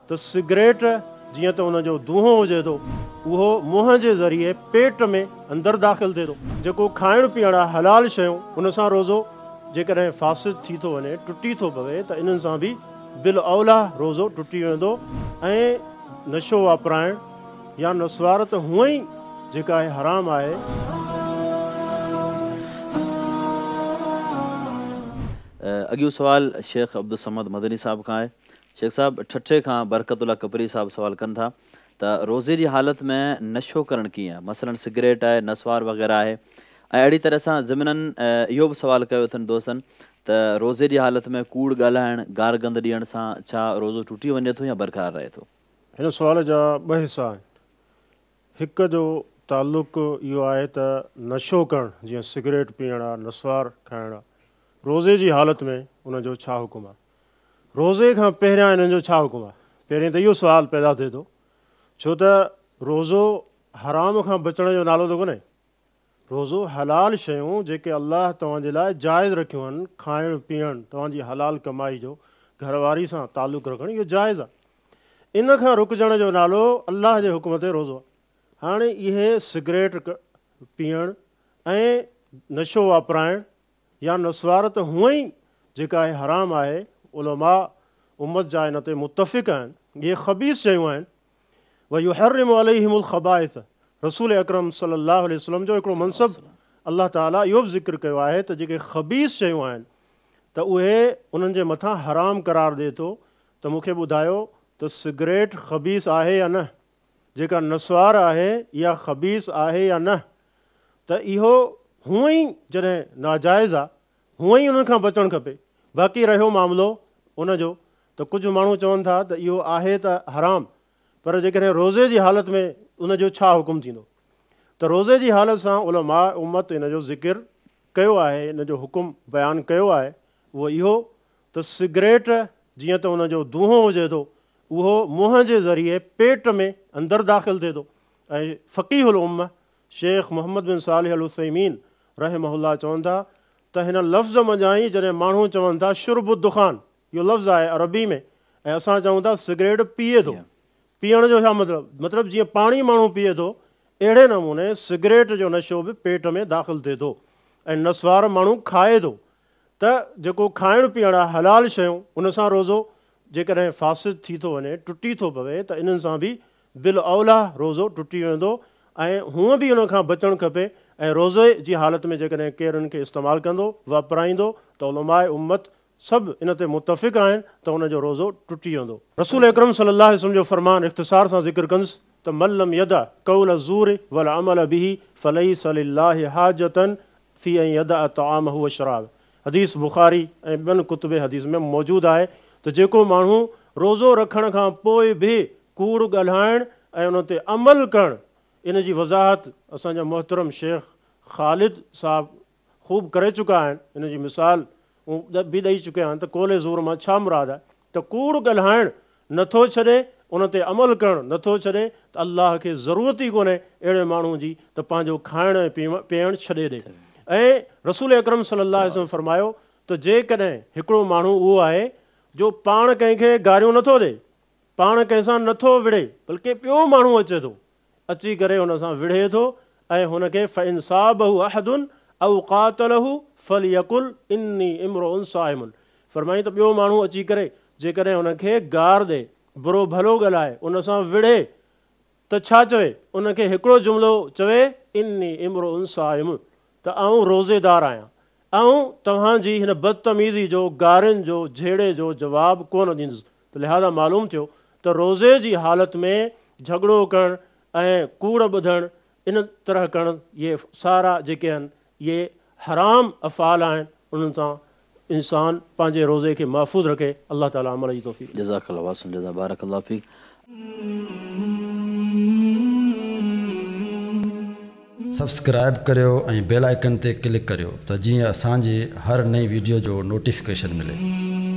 त सिगरेट जीअं त उनजो दूंहों हुजे थो उहो मुंहं जे ज़रिए पेट में अंदरि दाख़िल थिए थो। जेको खाइण पीअण आहे हलाल शयूं उन सां रोज़ो जेकॾहिं फासिद थी थो वञे टुटी थो पवे त इन्हनि सां बि बिल औला रोज़ो टुटी वेंदो। ऐं नशो वापराइण या नस्वार त हूअं ई जेका आहे हराम आहे। अॻियो सुवाल शेख अब्दुल समद मदनी साहब खां आहे। शेख साहब, ठठे खां बरकतुल्ला कपरी साहब सवाल कनि था त रोज़े जी हालत में नशो करणु कीअं आहे, मसलन सिगरेट आहे, नस्वार वग़ैरह आहे। ऐं अहिड़ी तरह सां ज़मीननि इहो बि सवाल कयो अथनि दोस्तनि त रोज़े जी हालत में कूड़ ॻाल्हाइण, गार गंद ॾियण सां छा रोज़ो टुटी वञे थो या बरक़रार रहे थो? हिन सुवाल जा ॿ हिसा आहिनि। हिक जो ताल्लुक़ इहो आहे त नशो करणु, जीअं सिगरेट पीअण आहे, नस्वार खाइण आहे, रोज़े जी हालत में उनजो छा हुकुम आहे। रोज़े खां पहिरियां इन्हनि जो छा हुकुम आहे? पहिरीं त इहो सुवालु पैदा थिए थो, छो त रोज़ो हराम खां बचण जो नालो त कोन्हे। रोज़ो हलाल शयूं जेके अलाह तव्हांजे लाइ जाइज़ रखियूं आहिनि, खाइणु पीअणु, तव्हांजी हलाल कमाई जो घरवारी सां ताल्लुक़ु रखणु, इहो जाइज़ आहे। इन खां रुकजण जो नालो अलाह जे हुकुम ते रोज़ो आहे। हाणे इहे सिगरेट पीअणु ऐं नशो वापराइण या नस्वार त हूअं ई जेका आहे हराम आहे। उलमा उम्मत जा इन ते मुतफ़िक़ आहिनि, इहे ख़बीस शयूं आहिनि। वयुहर्रिमु अलैहिमुल ख़बाइथ, रसूल अकरम सल्लल्लाहु अलैहि वसल्लम जो हिकिड़ो मनसब अल्लाह ताला इहो बि ज़िक्र कयो आहे त जेके ख़बीस शयूं आहिनि त उहे उन्हनि जे मथां हराम करार ॾिए थो। त मूंखे ॿुधायो त सिगरेट ख़बीस आहे या न, जेका नस्वार आहे इहा ख़बीस आहे या न। त इहो हूअं ई जॾहिं नाजाइज़ आहे हूअं ई उन्हनि खां बचणु खपे। बाक़ी रहियो मामिलो उनजो त कुझु माण्हू चवनि था त इहो आहे त हराम, पर जेकॾहिं रोज़े जी हालत में उनजो छा हुकुम थींदो। त रोज़े जी हालत सां उलमा उम्मत इन जो ज़िक्र कयो आहे, इन जो हुकुम बयानु कयो आहे। उहो इहो त सिगरेट जीअं त उनजो दूंहों हुजे थो उहो मुंहं जे ज़रिए पेट में अंदरि दाख़िल थिए थो। ऐं फ़क़ीहुल उम्मह शेख मोहम्मद बिन सालिह अल उसैमीन रहमहुल्लाह चवनि था त हिन लफ़्ज़ मंझां ई जॾहिं माण्हू चवनि था शुर्बु दुखान, इहो लफ़्ज़ आहे अरबी में, ऐं असां चऊं था सिगरेट पीए थो। पीअण जो छा मतिलबु? मतिलबु जीअं पाणी माण्हू पीए थो अहिड़े नमूने सिगरेट जो नशो बि पेट में दाख़िल थिए थो। ऐं नस्वार माण्हू खाए थो त जेको खाइण पीअण आहे हलाल शयूं उन सां रोज़ो जेकॾहिं फासिद थी थो वञे, टुटी थो पवे त इन्हनि सां बि बिल औला रोज़ो टुटी वेंदो। ऐं हूअं बि उन खां बचणु खपे। ऐं रोज़े जी हालत में जेकॾहिं केरु इनखे इस्तेमालु कंदो, वापराईंदो, त उलमाए उम्मत सभु इन ते मुतफ़िक़ आहिनि त उनजो रोज़ो टुटी वेंदो। रसूल अकरम सल्लल्लाहु अलैहि वसल्लम जो फरमान इख़्तिसार सां ज़िक्र कंदुसि त मल्लम यदा कौल ज़ूर वल अमल बिही फलैसा लिल्लाहि हाजतन फी अन यदा तआमहु व शराब। हदीस बुखारी ऐं ॿियनि कुतुबे हदीस में मौजूदु आहे त जेको माण्हू रोज़ो रखण खां पोइ बि कूड़ ॻाल्हाइण ऐं उन ते अमल करणु, इन जी वज़ाहत असांजा मोहतरम शेख ख़ालिद साहब ख़ूब करे चुका आहिनि। इन जी मिसाल बि ॾेई चुकिया आहिनि त कोले ज़ूर मां छा मुराद आहे। त कूड़ ॻाल्हाइण नथो छॾे, उन ते अमल करणु नथो छॾे, त अलाह खे ज़रूरत ई कोन्हे अहिड़े माण्हू जी त पंहिंजो खाइण ऐं पीअणु छॾे ॾे। ऐं रसूल अकरम सल्लल्लाहु अलैहि वसल्लम फरमायो त जेकॾहिं हिकिड़ो माण्हू उहो आहे जो पाण कंहिंखे गारियूं नथो ॾे, पाण कंहिंसां नथो विढ़े, बल्कि ॿियो माण्हू अचे थो, अची करे हुन सां विढ़े थो ऐं हुनखे फ़इनसाबहु अहदुन औ क़ातलहु फलयकुल इन्नी इम्रुउन साइमुन। फरमाई त ॿियो माण्हू अची करे जेकॾहिं हुनखे गार ॾे, बुरो भलो ॻाल्हाए, उन सां विढ़े, त छा चवे? उनखे हिकिड़ो जुमिलो चवे इन्नी इम्रुउन साइमुन, त आउं रोज़ेदार आहियां। ऐं तव्हांजी हिन बदतमीज़ी जो, गारियुनि जो, झेड़े जो जवाबु कोन ॾींदुसि। त लिहाज़ा मालूम थियो त रोज़े जी हालत में झगड़ो करणु ऐं कूड़ ॿुधणु, इन तरह करणु, इहे सारा जेके आहिनि इहे हराम अफ़ाल आहिनि। उन्हनि सां इंसान पंहिंजे रोज़े खे महफ़ूज़ रखे। अल्लाह ताला अमल जी तौफ़ीक़। जज़ाकल्लाहु वासिम जज़ा बारकल्लाहु फ़ीक। सब्सक्राइब करियो ऐं बेल आइकन ते क्लिक करियो त जीअं असांजी हर नई वीडियो जो नोटिफिकेशन मिले।